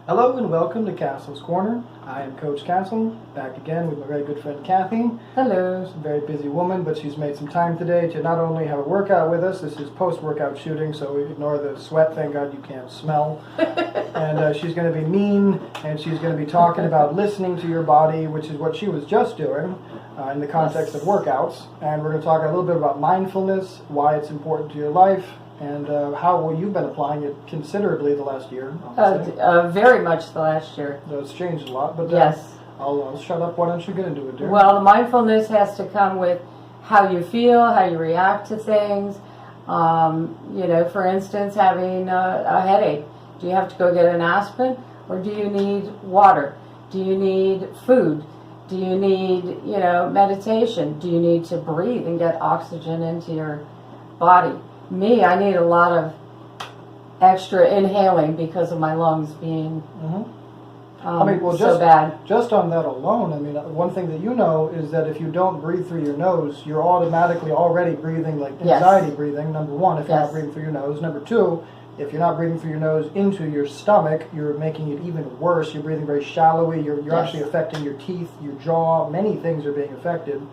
Hello and welcome to Castle's Corner. I am Coach Castle, back again with my very good friend Cathy. Hello. She's a very busy woman, but she's made some time today to not only have a workout with us, this is post-workout shooting, so ignore the sweat, thank God you can't smell. And she's going to be mean, and she's going to be talking about listening to your body, which is what she was just doing in the context of workouts. And we're going to talk a little bit about mindfulness, why it's important to your life, and how you've been applying it considerably the last year. Very much the last year. So it's changed a lot, but Yes. I'll shut up. Why don't you get into it, dear? Well, the mindfulness has to come with how you feel, how you react to things. For instance, having a headache. Do you have to go get an aspirin, or do you need water? Do you need food? Do you need, meditation? Do you need to breathe and get oxygen into your body? Me, I need a lot of extra inhaling because of my lungs being so bad. Just on that alone, one thing that you know is that if you don't breathe through your nose, you're automatically already breathing like anxiety breathing, number one, if you're not breathing through your nose. Number two, if you're not breathing through your nose into your stomach, you're making it even worse. You're breathing very shallowly. You're actually affecting your teeth, your jaw. Many things are being affected.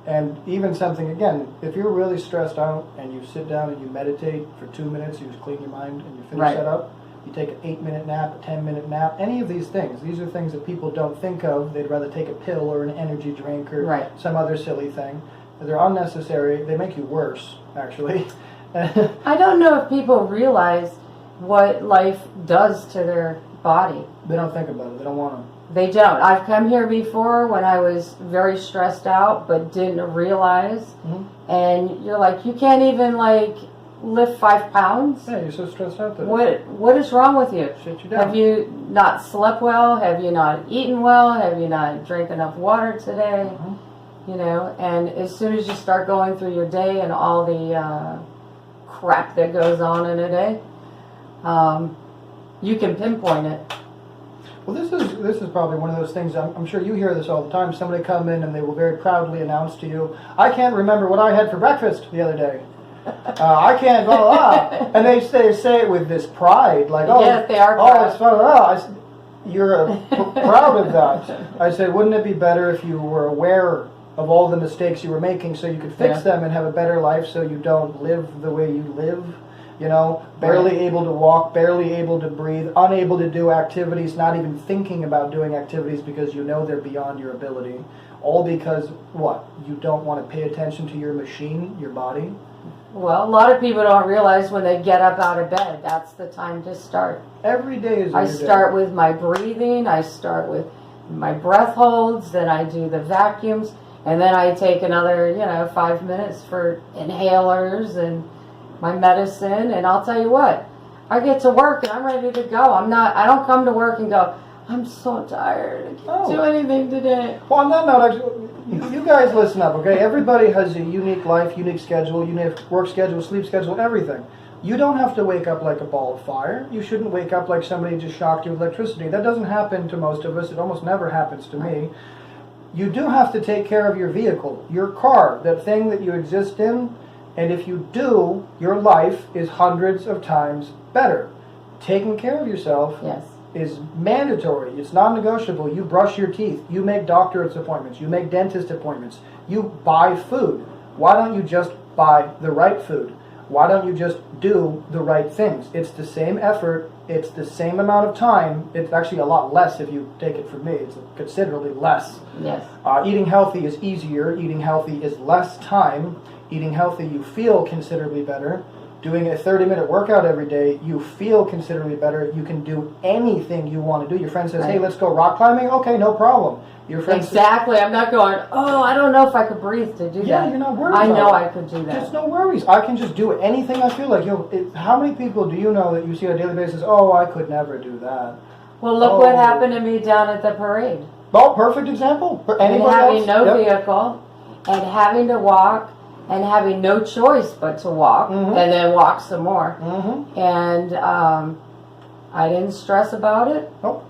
And even something, again, if you're really stressed out and you sit down and you meditate for 2 minutes, you just clean your mind and you finish that up, you take an 8-minute nap, a 10-minute nap, any of these are things that people don't think of. They'd rather take a pill or an energy drink or some other silly thing. They're unnecessary. They make you worse, actually. I don't know if people realize what life does to their body. They don't think about it. They don't want to. They don't. I've come here before when I was very stressed out but didn't realize. Mm-hmm. And you're like, you can't even lift 5 pounds? Yeah, you're so stressed out today. What is wrong with you? Shut you down. Have you not slept well? Have you not eaten well? Have you not drank enough water today? Mm-hmm. And as soon as you start going through your day and all the crap that goes on in a day, you can pinpoint it. Well, this is probably one of those things, I'm sure you hear this all the time. Somebody come in and they will very proudly announce to you, I can't remember what I had for breakfast the other day. I can't, blah, blah, blah. And they say it with this pride, like, yes, they are proud. Oh, it's fun. You're proud of that. I said, wouldn't it be better if you were aware of all the mistakes you were making so you could fix them and have a better life so you don't live the way you live? Barely able to walk, barely able to breathe, unable to do activities, not even thinking about doing activities because you know they're beyond your ability. All because, what? You don't want to pay attention to your machine, your body? Well, a lot of people don't realize when they get up out of bed, that's the time to start. Every day is I start with my breathing, I start with my breath holds, then I do the vacuums, and then I take another, 5 minutes for inhalers and my medicine, and I'll tell you what, I get to work and I'm ready to go. I don't come to work and go, I'm so tired, I can't do anything today. Well, on that note, you guys listen up, okay? Everybody has a unique life, unique schedule, unique work schedule, sleep schedule, everything. You don't have to wake up like a ball of fire. You shouldn't wake up like somebody just shocked you with electricity. That doesn't happen to most of us. It almost never happens to me. You do have to take care of your vehicle, your car, that thing that you exist in. And if you do, your life is hundreds of times better. Taking care of yourself is mandatory. It's non-negotiable. You brush your teeth. You make doctor's appointments. You make dentist appointments. You buy food. Why don't you just buy the right food? Why don't you just do the right things? It's the same effort. It's the same amount of time. It's actually a lot less if you take it from me. It's considerably less. Yes. Eating healthy is easier. Eating healthy is less time. Eating healthy, you feel considerably better. Doing a 30-minute workout every day, you feel considerably better. You can do anything you want to do. Your friend says, hey, let's go rock climbing. Okay, no problem. Your friend Exactly. I'm not going, I don't know if I could breathe to do that. Yeah, you're not worried I about know it. I could do that. Just no worries. I can just do anything I feel like. How many people do you know that you see on a daily basis, I could never do that? Well, look what happened to me down at the parade. Oh, perfect example. For and anybody having else? no vehicle and having to walk and having no choice but to walk and then walk some more. Mm-hmm. And I didn't stress about it. Oh,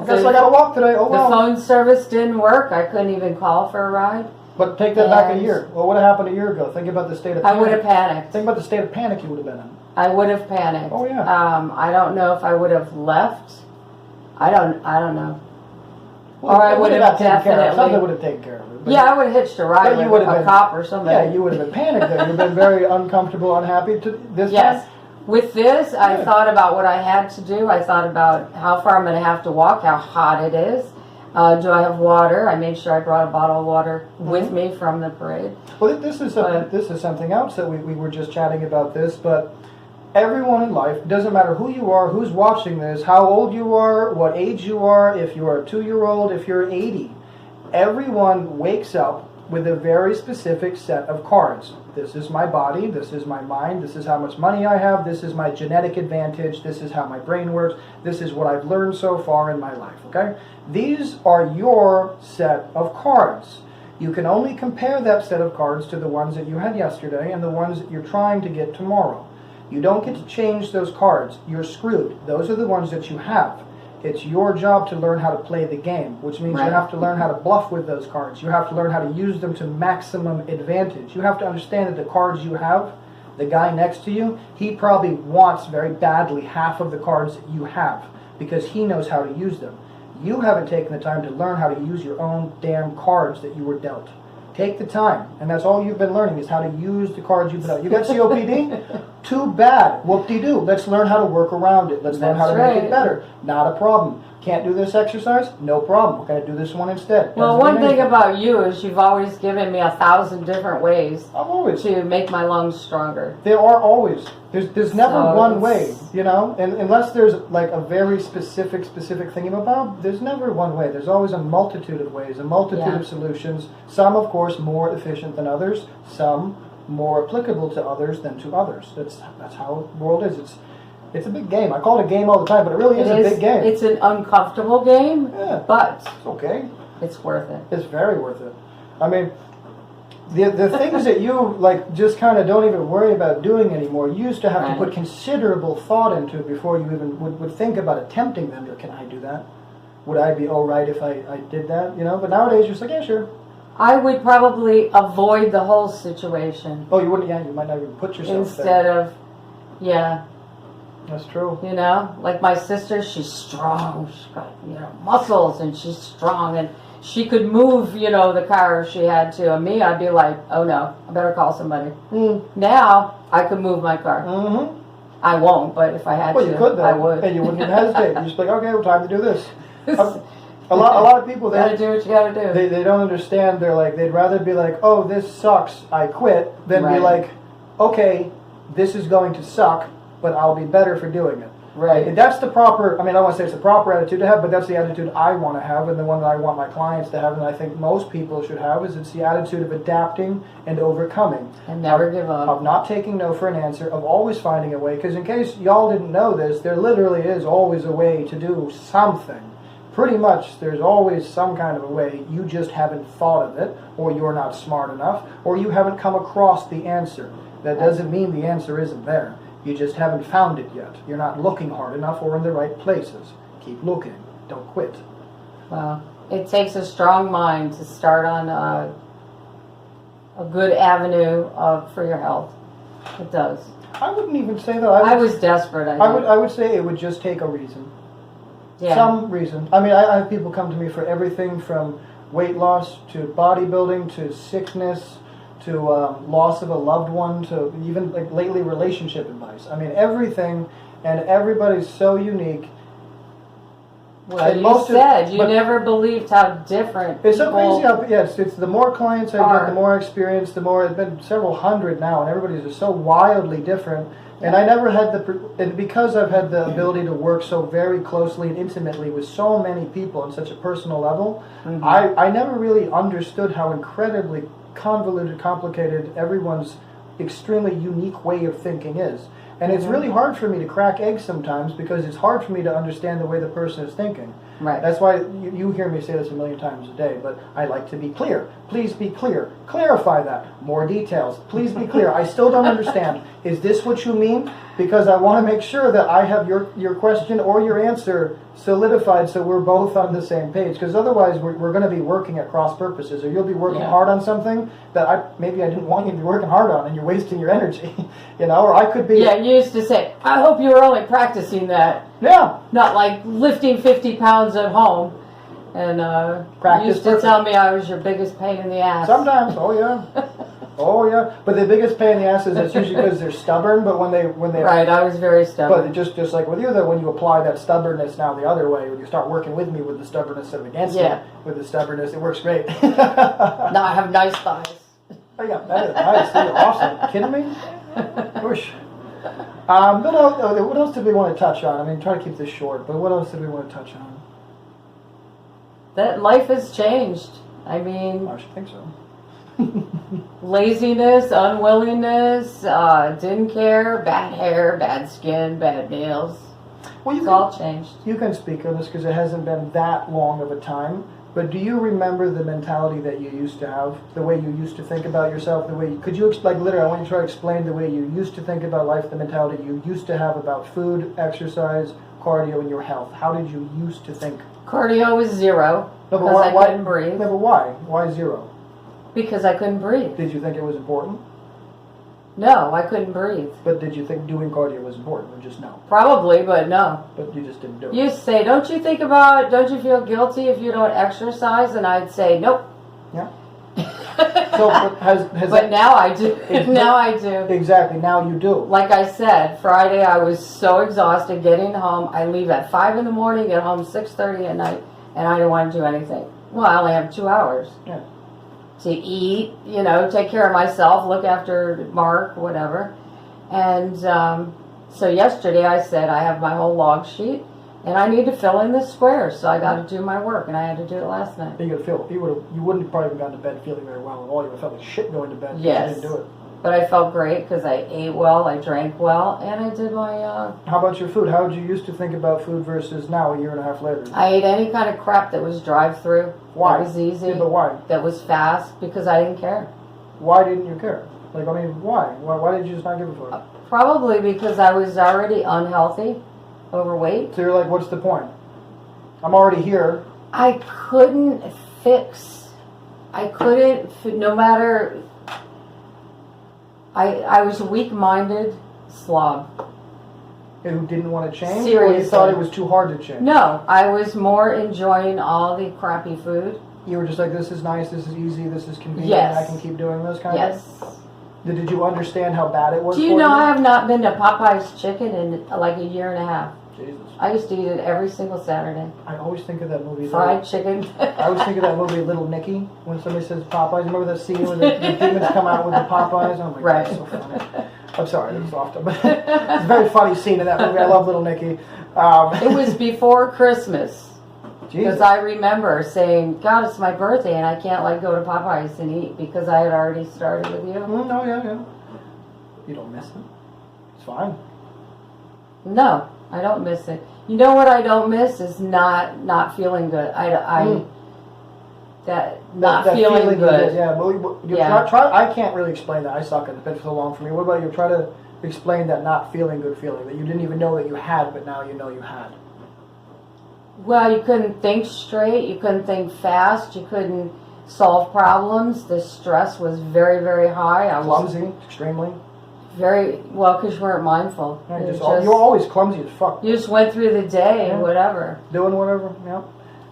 guess I gotta walk today. Oh, well. The phone service didn't work. I couldn't even call for a ride. But take that back a year. Well, what happened a year ago? Think about the state of panic. I would have panicked. Think about the state of panic you would have been in. I would have panicked. Oh, yeah. I don't know if I would have left I don't know. Well, Or I it would have have taken care of it. definitely. Something would have taken care of it. But Yeah, I would have hitched a but ride you with would have a been- cop or somebody. Yeah, you would have been panicked there. You've been very uncomfortable, unhappy to this Yes. time? With this, I Good. thought about what I had to do. I thought about how far I'm going to have to walk, how hot it is. Do I have water? I made sure I brought a bottle of water with me from the parade. Well, this is something else that we were just chatting about this, but everyone in life, doesn't matter who you are, who's watching this, how old you are, what age you are, if you're a 2-year-old, if you're 80, everyone wakes up with a very specific set of cards. This is my body, this is my mind, this is how much money I have, this is my genetic advantage, this is how my brain works, this is what I've learned so far in my life, okay? These are your set of cards. You can only compare that set of cards to the ones that you had yesterday and the ones that you're trying to get tomorrow. You don't get to change those cards. You're screwed. Those are the ones that you have. It's your job to learn how to play the game, which means you have to learn how to bluff with those cards. You have to learn how to use them to maximum advantage. You have to understand that the cards you have, the guy next to you, he probably wants very badly half of the cards that you have because he knows how to use them. You haven't taken the time to learn how to use your own damn cards that you were dealt. Take the time, and that's all you've been learning is how to use the cards you've been dealt. You got COPD? Too bad. Whoop-de-doo. Let's learn how to work around it. Let's learn how to make it better. Not a problem. Can't do this exercise? No problem. We're going to do this one instead. Well, one thing about you is you've always given me 1,000 different ways to make my lungs stronger. There are always. There's never one way, you know? And unless there's like a very specific thing about, there's never one way. There's always a multitude of ways, a multitude of solutions. Some, of course, more efficient than others. Some more applicable to others than to others. That's how the world is. It's a big game. I call it a game all the time, but it really is a big game. It's an uncomfortable game, but it's okay. It's worth it. It's very worth it. I mean, the things that you like just kind of don't even worry about doing anymore, you used to have to put considerable thought into before you even would think about attempting them. Can I do that? Would I be all right if I did that? You know, but nowadays you're just like, yeah, sure. I would probably avoid the whole situation. Oh, you wouldn't? Yeah, you might not even put yourself instead there. of, yeah. That's true. You know, like my sister, she's strong. She's got, muscles, and she's strong, and she could move, the car if she had to. And me, I'd be like, oh no, I better call somebody. Now, I could move my car. I won't, but if I had to, you could, though. I would. And you wouldn't even hesitate. You'd just be like, okay, well, time to do this. A lot of people, gotta do what you gotta do. They don't understand. They're like, they'd rather be like, oh, this sucks, I quit, than be like, okay, this is going to suck, but I'll be better for doing it. Right. And that's the proper, I mean, I don't want to say it's the proper attitude to have, but that's the attitude I want to have, and the one that I want my clients to have, and I think most people should have, is it's the attitude of adapting and overcoming. And never give up. Of not taking no for an answer, of always finding a way, because in case y'all didn't know this, there literally is always a way to do something. Pretty much, there's always some kind of a way. You just haven't thought of it, or you're not smart enough, or you haven't come across the answer. That doesn't mean the answer isn't there. You just haven't found it yet. You're not looking hard enough or in the right places. Keep looking. Don't quit. Well, it takes a strong mind to start on a good avenue for your health. It does. I wouldn't even say that. I was desperate. I would say it would just take a reason. Yeah. Some reason. I mean, I have people come to me for everything from weight loss to bodybuilding to sickness to loss of a loved one to even like lately relationship advice. I mean, everything, and everybody's so unique. Well, you never believed how different it's so crazy how, yes, it's the more clients I get, the more experience, the more, it's been several hundred now, and everybody's just so wildly different. And I never had and because I've had the ability to work so very closely and intimately with so many people on such a personal level, I never really understood how incredibly convoluted, complicated everyone's extremely unique way of thinking is. And it's really hard for me to crack eggs sometimes because it's hard for me to understand the way the person is thinking. Right. That's why you hear me say this a million times a day, but I like to be clear. Please be clear. Clarify that. More details. Please be clear. I still don't understand. Is this what you mean? because I want to make sure that I have your question or your answer solidified so we're both on the same page. Because otherwise we're going to be working at cross purposes, or you'll be working hard on something that maybe I didn't want you to be working hard on, and you're wasting your energy. Or I could be... Yeah, you used to say, I hope you were only practicing that. Yeah. Not like lifting 50 pounds at home. And you used to tell me I was your biggest pain in the ass. Sometimes, oh yeah. Oh yeah, but the biggest pain in the ass is it's usually because they're stubborn. But when they right, I was very stubborn. But just like with you, though, when you apply that stubbornness now the other way, when you start working with me with the stubbornness instead of against me with the stubbornness, it works great. Now I have nice thighs. Oh yeah, that is nice. You're awesome. Kidding me? Whoosh. What else did we want to touch on? I mean, try to keep this short. But what else did we want to touch on? That life has changed. I mean, I should think so. Laziness, unwillingness, didn't care, bad hair, bad skin, bad nails. Well, it's all changed. You can speak on this because it hasn't been that long of a time. But do you remember the mentality that you used to have, the way you used to think about yourself, the way could you literally? I want you to try to explain the way you used to think about life, the mentality you used to have about food, exercise, cardio, and your health. How did you used to think? Cardio was zero because I couldn't breathe. No, but why? Why zero? Because I couldn't breathe. Did you think it was important? No, I couldn't breathe. But did you think doing cardio was important, or just no? Probably, but no. But you just didn't do it. You say, don't you feel guilty if you don't exercise? And I'd say, nope. Yeah. So but now I do. Now I do. Exactly. Now you do. Like I said, Friday I was so exhausted getting home. I leave at 5 in the morning, get home 6:30 at night, and I didn't want to do anything. Well, I only have 2 hours. Yeah. To eat, take care of myself, look after Mark, whatever. And so yesterday I said I have my whole log sheet and I need to fill in the squares, so I got to do my work, and I had to do it last night. You wouldn't probably have gone to bed feeling very well at all. You would have felt like shit going to bed. Yes. You didn't do it. But I felt great because I ate well, I drank well, and I did my... How about your food? How did you used to think about food versus now, a year and a half later? I ate any kind of crap that was drive-through. Why? That was easy. Yeah, but why? That was fast, because I didn't care. Why didn't you care? Why? Why did you just not give a fuck? Probably because I was already unhealthy, overweight. So you're like, what's the point? I'm already here. I couldn't no matter... I was a weak-minded slob. Who didn't want to change? Seriously. Or you thought it was too hard to change? No, I was more enjoying all the crappy food. You were just like, this is nice, this is easy, this is convenient, yes. I can keep doing this kind of yes. thing? Did you understand how bad it was Do you know I have not been to Popeye's Chicken in like a year and a half? Jesus. I used to eat it every single Saturday. I always think of that movie. Fried chicken. I always think of that movie Little Nicky when somebody says Popeyes. Remember that scene where the demons come out with the Popeyes? Oh my God, it's so funny. I'm sorry, it's off but it's a very funny scene in that movie. I love Little Nicky. It was before Christmas. Because I remember saying, God, it's my birthday and I can't go to Popeyes and eat because I had already started with you. No, yeah. You don't miss it. It's fine. No, I don't miss it. You know what I don't miss is not feeling good. Not feeling good. Yeah. Try. I can't really explain that. I suck at it. It's been so long for me. What about you? Try to explain that not feeling good feeling that you didn't even know that you had, but now you know you had. Well, you couldn't think straight. You couldn't think fast. You couldn't solve problems. The stress was very, very high. I was clumsy, extremely. Very well, because you weren't mindful. Yeah, you're always clumsy as fuck. You just went through the day and whatever. Doing whatever, yeah.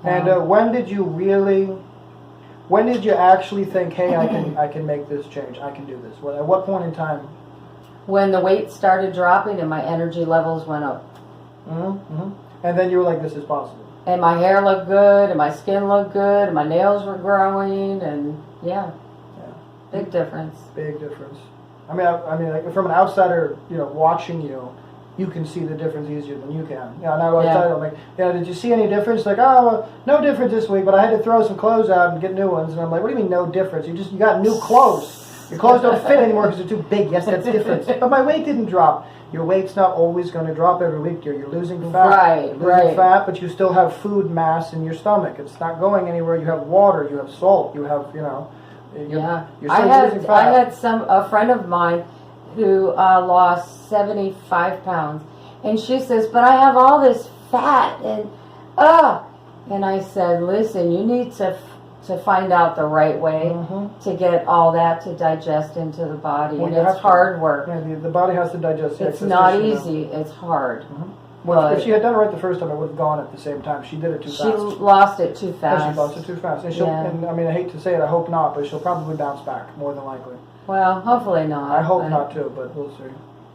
And when did you actually think, hey, I can make this change, I can do this? At what point in time? When the weight started dropping and my energy levels went up. Mm-hmm. And then you were like, this is possible. And my hair looked good, and my skin looked good, and my nails were growing, and big difference. Big difference. I mean, like, from an outsider, watching you, you can see the difference easier than you can. Now I'm like, did you see any difference? Like, no difference this week, but I had to throw some clothes out and get new ones. And I'm like, what do you mean no difference? You got new clothes. Your clothes don't fit anymore because they're too big. Yes, that's different. But my weight didn't drop. Your weight's not always going to drop every week, dear. You're losing fat. Right, You're losing fat, but you still have food mass in your stomach. It's not going anywhere. You have water. You have salt. You have, You're still losing fat. I had a friend of mine who lost 75 pounds. And she says, but I have all this fat and and I said, listen, you need to find out the right way to get all that to digest into the body. Well, and you it's have to. hard work. Yeah, the body has to digest the It's excess not tissue, easy. It's hard. Well, if But she had done it right the first time, it would have gone at the same time. She did it too she fast. lost it too Yeah, fast. she lost it too fast. And she'll, Yeah. and I mean, I hate to say it, I hope not, but she'll probably bounce back, more than likely. Well, hopefully not. I hope but not too, but we'll see.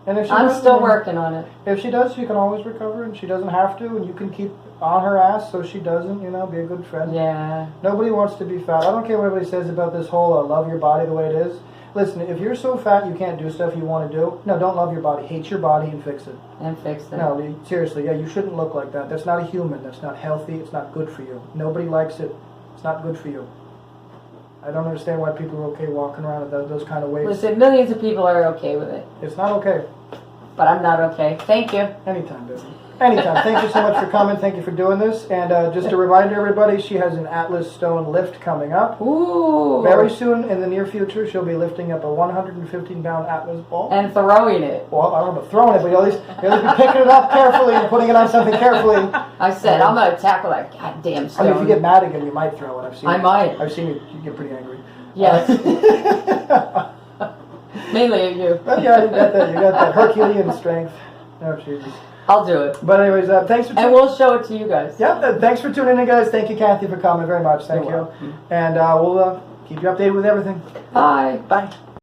And if she I'm doesn't, still working on it. If she does, she can always recover, and she doesn't have to, and you can keep on her ass so she doesn't, you know, be a good friend. Yeah. Nobody wants to be fat. I don't care what everybody says about this whole love your body the way it is. Listen, if you're so fat you can't do stuff you want to do, no, don't love your body. Hate your body and fix it. And fix it. No, seriously, yeah, you shouldn't look like that. That's not a human. That's not healthy. It's not good for you. Nobody likes it. It's not good for you. I don't understand why people are okay walking around in those kind of ways. Listen, millions of people are okay with it. It's not okay. But I'm not okay. Thank you. Anytime, baby. Anytime. Thank you so much for coming. Thank you for doing this. And just a reminder, everybody, she has an Atlas Stone lift coming up. Ooh. Very soon, in the near future, she'll be lifting up a 115-pound Atlas ball. And throwing it. Well, I don't know about throwing it, but you'll at least be picking it up carefully and putting it on something carefully. I said, I'm going to tackle that goddamn I stone. mean, if you get mad again, you might throw it. I've seen I it. might. I've seen you get pretty angry. Yes. Mainly at you. But yeah, you got that. You got that Herculean strength. Oh, Jesus. I'll do it. But anyways, thanks for And we'll show it to you guys. Yeah, thanks for tuning in, guys. Thank you, Cathy, for coming very much. Thank You're you. welcome. And we'll keep you updated with everything. Bye. Bye.